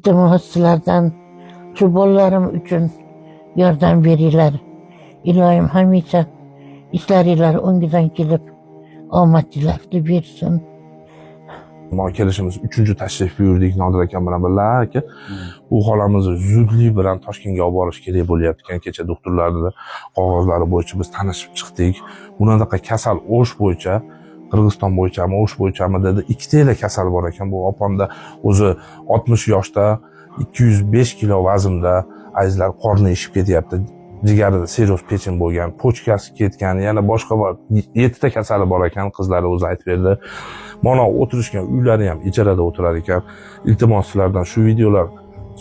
Sizlardan şu bollarım için yordam verirler. İlahim hamisha ishlarilar o'ngidan kelib omadlarni bersin. Kelishimiz 3-chi tashrif buyurdik Nodir akam bilan birga aka. Bu holamizni zudlik bilan Toshkentga olib borish kerak bo'lyapti ekan. Kecha doktorlarning qog'ozlari bo'yicha biz tanishib chiqdik. Bunaqa kasal o'sh bo'yicha Qirg'iziston bo'yichami, o'sh bo'yichami dedi. Ikkita kasal bor ekan. Bu opamda o'zi 60 yoshda, 205 kilo vaznda, azizlar qorni ishib ketyapti. Jigarida seroz pechin bo'lgan, pochkasi ketgan, yana boshqa 7 ta kasali bor ekan, qizlari o'zi aytib berdi. Mana o'tirishgan uylari ham ijarada o'tirar ekan. Iltimos sizlardan shu videolar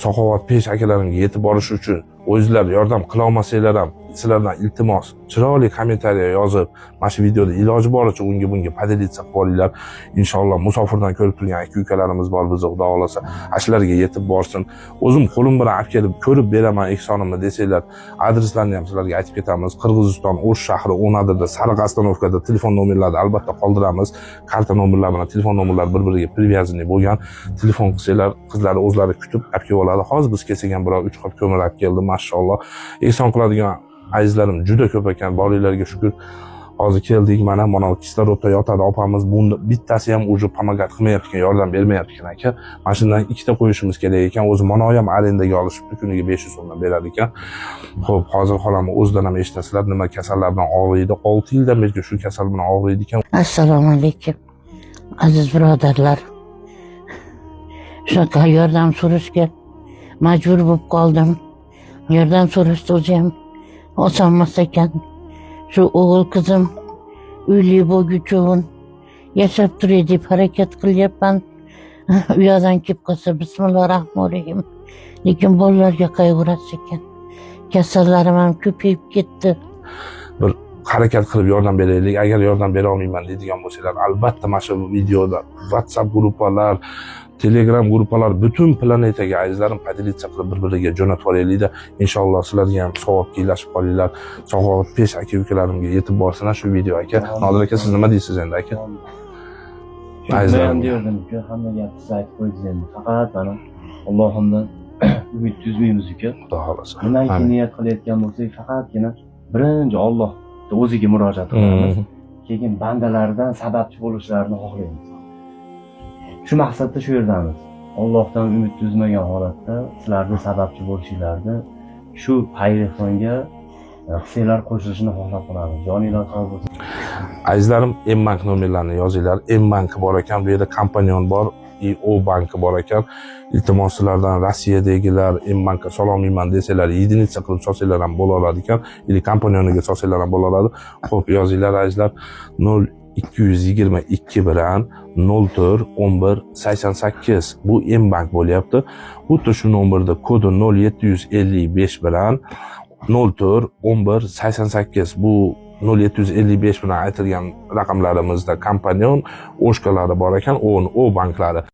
Saxovatpesha akalarimga yetib borish uchun o'zingizlar yordam qila olmasanglar ham sizlardan iltimos chiroyli kommentariya yozib, mana shu videoda iloji boricha unga bunga podelиться qilib olinglar. Inshaalloh musofirdan ko'rib turgan aka-ukalarimiz bor, bizni Xudo xolasa ashlarga yetib borsin. O'zim qo'lim bilan olib kelib ko'rib beraman ehsonimni desanglar, adreslarni ham sizlarga aytib ketamiz. Qirg'iziston O'sh shahri 10-da Sariq ostanovkada telefon nomerlarini albatta qoldiramiz. Karta nomerlari bilan telefon nomerlari bir-biriga привязанный bo'lgan. Telefon qilsanglar, qizlari o'zlari kutib olib kelib oladi. Hozir biz kelsak ham biror 3 qop ko'mir olib keldi, mashalloh. Ehson qiladigan azizlarim juda ko'p ekan, borlarga shukr. Hozir keldik, mana kislorodda yotadi opamiz. Buni bittasi ham o'zi pomogat qilmayapti ekan, yordam bermayapti ekan aka. Mana shundan ikkita qo'yishimiz kerak ekan. O'zi mana ham arendaga olishibdi, kuniga 500 so'mdan berar ekan. Xo'p, hozir xolamni o'zidan ham eshitasizlar, nima kasallar bilan og'riydi. 6 yildan beri shu kasal bilan og'riydi ekan. Assalomu alaykum aziz birodarlar. Shunaqa yordam so'rashga majbur bo'lib qoldim. Yordam so'rashda o'zi ham oson emas ekan. Shu o'g'il qizim uyli bo'lguchun yashab turay deb harakat qilyapman. U yoqdan kelib qolsa bismillahir-rahmonir-rahim. Lekin bolalarga qayg'urasiz ekan. Kasallarim ham ko'payib ketdi. Bir harakat qilib yordam beraylik. Agar yordam bera olmayman deydigan bo'lsanglar, albatta mana shu videoda WhatsApp gruppalar, Telegram gruppalar butun planetaga azizlarim podelиться qilib bir-biriga jo'natib olaylik-da. Inshaalloh sizlarga ham savobga ilashib qolinglar. Saxovatpesha aka-ukalarimga yetib borsin shu video aka. Nodir aka, siz nima deysiz endi aka? Azizlarim derdim-ku, hamma gapni siz aytib qo'ydingiz endi. Faqat mana Allohimdan umid uzmaymiz-ku. Xudo xolasa. Nimaiki niyat qilayotgan bo'lsak, faqatgina birinchi Alloh o'ziga murojaat qilamiz. Keyin bandalardan sababchi bo'lishlarini xohlaymiz. Shu maqsadda shu yerdamiz. Allohdan umid uzmagan holatda sizlarning sababchi bo'lishinglarni shu xayrixonga hisslar qo'shilishini xohlab qolamiz. Joninglar sog' bo'lsin. Azizlarim, M-bank nomerlarini yozinglar. M-bank bor ekan, bu yerda kompanion bor, O banki bor ekan. Iltimos sizlardan Rossiyadagilar M-bankka sololmayman desanglar, единица qilib solsanglar ham bo'laveradi ekan. Yoki kompanioniga solsanglar ham bo'laveradi. Xo'p, yozinglar azizlar. 0222 bilan 04 11 88 bu M-bank bo'lyapti. Xuddi shu nomerda kodi 0755 bilan 04 11 88 bu 0755 bilan aytilgan raqamlarimizda kompanion o'shkalari bor ekan, O banklari.